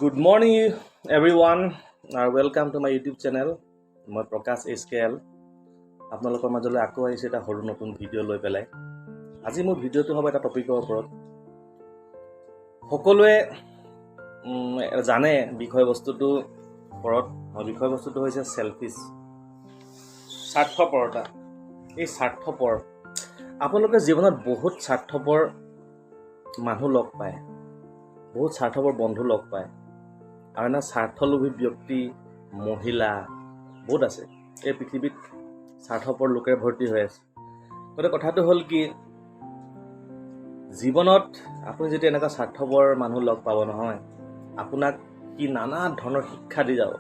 Good morning, everyone. Welcome to my YouTube channel. মই প্ৰকাশ SKL. আপোনালোকৰ মাজলৈ আকৌ আহিছে এটা সৰু নতুন ভিডিঅ' লৈ পেলাই। আজি মোৰ ভিডিঅ'টো হ'ব এটা টপিকৰ ওপৰত। সকলোৱে জানে বিষয়বস্তুটো ওপৰত। বিষয়বস্তুটো হৈছে সেলফিছ, স্বাৰ্থপৰতা। এই স্বাৰ্থপৰ আপোনালোকে জীৱনত বহুত স্বাৰ্থপৰ মানুহ লগ পায়, বহুত স্বাৰ্থপৰ বন্ধু লগ পায়, আৰু না স্বাৰ্থলোভী ব্যক্তি, মহিলা বহুত আছে। এই পৃথিৱীত স্বাৰ্থপৰ লোকেৰে ভৰ্তি হৈ আছে। গতিকে কথাটো হ'ল কি, জীৱনত আপুনি যেতিয়া এনেকুৱা স্বাৰ্থপৰ মানুহ লগ পাব নহয়, আপোনাক কি নানা ধৰণৰ শিক্ষা দি যাব।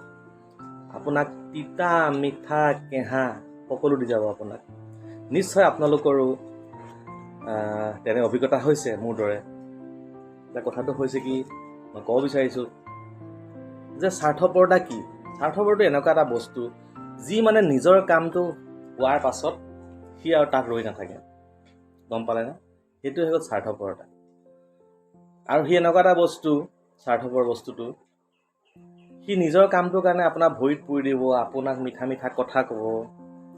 আপোনাক তিতা মিঠা কেঁহা সকলো দি যাব আপোনাক। নিশ্চয় আপোনালোকৰো তেনে অভিজ্ঞতা হৈছে মোৰ দৰে। এতিয়া কথাটো হৈছে কি, মই ক'ব বিচাৰিছোঁ যে স্বাৰ্থপৰতা কি। স্বাৰ্থপৰটো এনেকুৱা এটা বস্তু যি মানে নিজৰ কামটো হোৱাৰ পাছত সি আৰু তাত ৰৈ নাথাকে, গম পালেনে? সেইটোৱে হৈ গ'ল স্বাৰ্থপৰতা। আৰু সি এনেকুৱা এটা বস্তু, স্বাৰ্থপৰ বস্তুটো, সি নিজৰ কামটোৰ কাৰণে আপোনাৰ ভৰিত পৰি দিব, আপোনাক মিঠা মিঠা কথা ক'ব,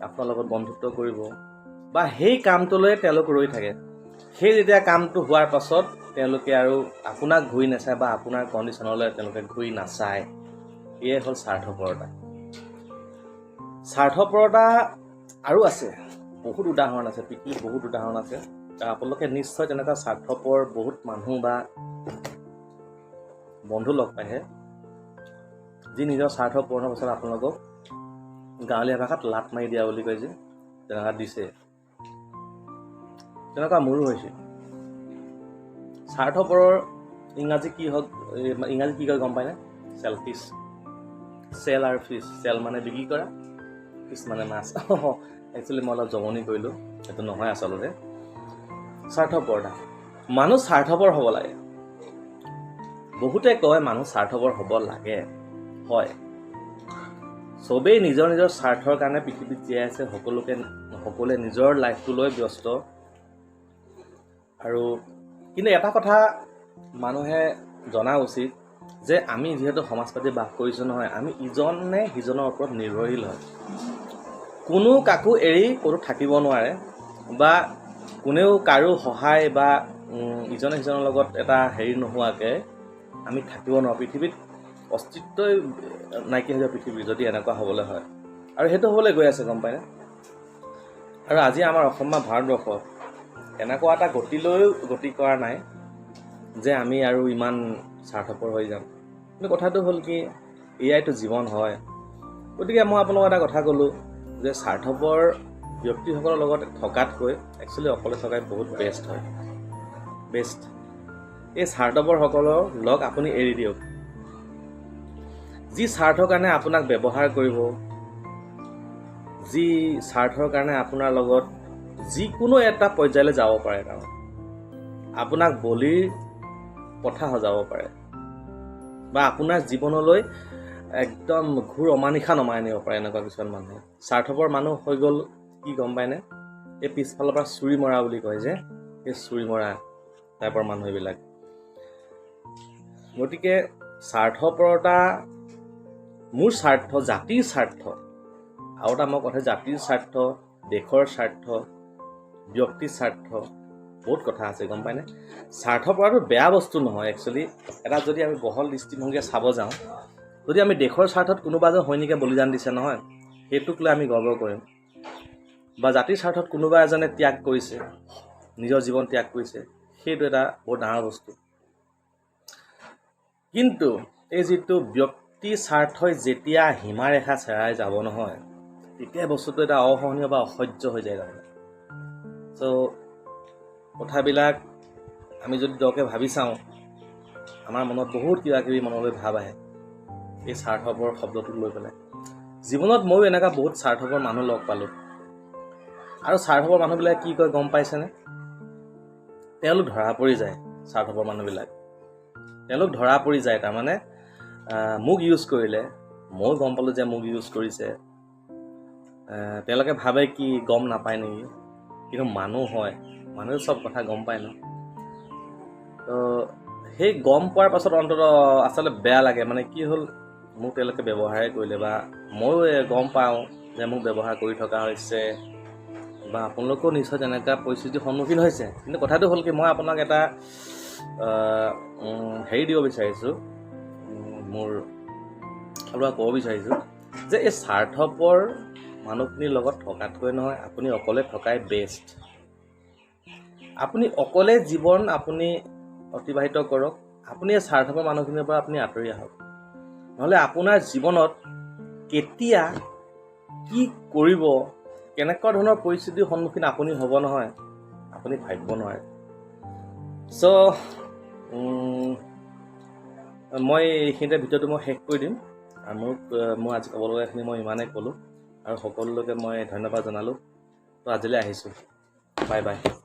আপোনাৰ লগত বন্ধুত্ব কৰিব, বা সেই কামটোলৈ তেওঁলোক ৰৈ থাকে। সেই যেতিয়া কামটো হোৱাৰ পাছত তেওঁলোকে আৰু আপোনাক ঘূৰি নাচায় বা আপোনাৰ কণ্ডিশ্যনলৈ তেওঁলোকে ঘূৰি নাচায়। এয়ে হ'ল স্বাৰ্থপৰতা। স্বাৰ্থপৰতা আৰু আছে, বহুত উদাহৰণ আছে, পৃথিৱীত বহুত উদাহৰণ আছে। আপোনালোকে নিশ্চয় তেনেকুৱা স্বাৰ্থপৰ বহুত মানুহ বা বন্ধু লগ পাইছে, যি নিজৰ স্বাৰ্থ পূৰণৰ পাছত আপোনালোকক গাঁৱলীয়া ভাষাত লাট মাৰি দিয়া বুলি কয় যে, তেনেকুৱা দিছে। তেনেকুৱা মোৰো হৈছে। স্বাৰ্থপৰৰ ইংৰাজী কি কয় গম পায়নে? চেলফিছ। চেল আৰু ফিছ। চেল মানে বিক্ৰী কৰা, ফিছ মানে মাছ। একচুৱেলি মই অলপ জমনি কৰিলোঁ, সেইটো নহয় আচলতে। স্বাৰ্থপৰতা, মানুহ স্বাৰ্থপৰ হ'ব লাগে। বহুতে কয় মানুহ স্বাৰ্থপৰ হ'ব লাগে, হয়। চবেই নিজৰ নিজৰ স্বাৰ্থৰ কাৰণে পৃথিৱীত জীয়াই আছে। সকলোৱে নিজৰ লাইফটো লৈ ব্যস্ত। আৰু কিন্তু এটা কথা মানুহে জনা উচিত যে আমি যিহেতু সমাজ পাতি বাস কৰিছোঁ নহয়, আমি ইজনে সিজনৰ ওপৰত নিৰ্ভৰশীল হয়। কোনো কাকো এৰি ক'তো থাকিব নোৱাৰে, বা কোনেও কাৰো সহায় বা ইজনে সিজনৰ লগত এটা হেৰি নোহোৱাকৈ আমি থাকিব নোৱাৰোঁ। পৃথিৱীত অস্তিত্বই নাইকিয়া হৈ যাব পৃথিৱীত যদি এনেকুৱা হ'বলৈ হয়। আৰু সেইটো হ'বলৈ গৈ আছে, গম পায়নে? আৰু আজি আমাৰ অসম বা ভাৰতবৰ্ষ এনেকুৱা এটা গতি কৰা নাই যে আমি আৰু ইমান স্বাৰ্থপৰ হৈ যাম। কিন্তু কথাটো হ'ল কি, এয়াইতো জীৱন হয়। গতিকে মই আপোনালোকক এটা কথা ক'লোঁ যে স্বাৰ্থপৰ ব্যক্তিসকলৰ লগত থকাতকৈ একচুৱেলি অকলে থকাই বহুত বেষ্ট হয়, বেষ্ট। এই স্বাৰ্থপৰসকলৰ লগ আপুনি এৰি দিয়ক। যি স্বাৰ্থৰ কাৰণে আপোনাক ব্যৱহাৰ কৰিব, যি স্বাৰ্থৰ কাৰণে আপোনাৰ লগত যিকোনো এটা পৰ্যায়লৈ যাব পাৰে, তাৰমানে আপোনাক বলিৰ পথা সজাব পাৰে, বা আপোনাৰ জীৱনলৈ একদম ঘোৰ অমানিশা নমাই আনিব পাৰে। এনেকুৱা কিছুমান মানুহ স্বাৰ্থপৰ মানুহ হৈ গ'ল কি গম পায়নে? এই পিছফালৰ পৰা চুৰি মৰা বুলি কয় যে, এই চুৰি মৰা টাইপৰ মানুহ এইবিলাক। গতিকে স্বাৰ্থপৰতা, মোৰ স্বাৰ্থ, জাতিৰ স্বাৰ্থ, আৰু এটা মই কথা, জাতিৰ স্বাৰ্থ, দেশৰ স্বাৰ্থ, ব্যক্তিৰ স্বাৰ্থ, বহুত কথা আছে, গম পায়নে? স্বাৰ্থপৰতাটো বেয়া বস্তু নহয় একচুৱেলি। এটা যদি আমি বহল দৃষ্টিভংগীৰে চাব যাওঁ, যদি আমি দেশৰ স্বাৰ্থত কোনোবা এজন সৈনিকে বলিদান দিছে নহয়, সেইটোক লৈ আমি গৰ্ব কৰিম। বা জাতিৰ স্বাৰ্থত কোনোবা এজনে ত্যাগ কৰিছে, নিজৰ জীৱন ত্যাগ কৰিছে, সেইটো এটা বহুত ডাঙৰ বস্তু। কিন্তু এই যিটো ব্যক্তি স্বাৰ্থই যেতিয়া সীমাৰেখা চেৰাই যাব নহয়, তেতিয়া বস্তুটো এটা অসহনীয় বা অসহ্য হৈ যায় তাৰমানে। চ' কথাবিলাক আমি যদি দৰকে ভাবি চাওঁ, আমাৰ মনত বহুত কিবা কিবি মনলৈ ভাৱ আহে এই স্বাৰ্থপৰ শব্দটোক লৈ পেলাই। জীৱনত ময়ো এনেকুৱা বহুত স্বাৰ্থপৰ মানুহ লগ পালোঁ। আৰু স্বাৰ্থপৰ মানুহবিলাকে কি কয় গম পাইছেনে? তেওঁলোক ধৰা পৰি যায়। স্বাৰ্থপৰ মানুহবিলাক তেওঁলোক ধৰা পৰি যায়, তাৰমানে মোক ইউজ কৰিলে, ময়ো গম পালোঁ যে মোক ইউজ কৰিছে। তেওঁলোকে ভাবে কি গম নাপায় নেকি? কিন্তু মানুহ হয়, মানুহে চব কথা গম পায় ন। তো সেই গম পোৱাৰ পাছত অন্তত আচলতে বেয়া লাগে মানে কি হ'ল মোক তেওঁলোকে ব্যৱহাৰেই কৰিলে বা ময়ো গম পাওঁ যে মোক ব্যৱহাৰ কৰি থকা হৈছে বা আপোনালোকেও নিশ্চয় তেনেকুৱা পৰিস্থিতিৰ সন্মুখীন হৈছে কিন্তু কথাটো হ'ল কি মই আপোনাক এটা হেৰি দিব বিচাৰিছোঁ মোৰ ফালৰ ক'ব বিচাৰিছোঁ যে এই স্বাৰ্থপৰ মানুহখিনিৰ লগত থকাতকৈ নহয় আপুনি অকলে থকাই বেষ্ট আপুনি অকলে জীৱন আপুনি অতিবাহিত কৰক আপুনি এই স্বাৰ্থপৰ মানুহখিনিৰ পৰা আপুনি আঁতৰি আহক নহ'লে আপোনাৰ জীৱনত কেতিয়া কি কৰিব কেনেকুৱা ধৰণৰ পৰিস্থিতিৰ সন্মুখীন আপুনি হ'ব নহয় আপুনি ভাবিব নোৱাৰে চ' মই এইখিনিতে ভিডিঅ'টো মই শেষ কৰি দিম আৰু মই আজি ক'ব লগাখিনি মই ইমানেই ক'লোঁ আৰু সকলোলৈকে মই ধন্যবাদ জনালোঁ ত' আজিলৈ আহিছোঁ বাই বাই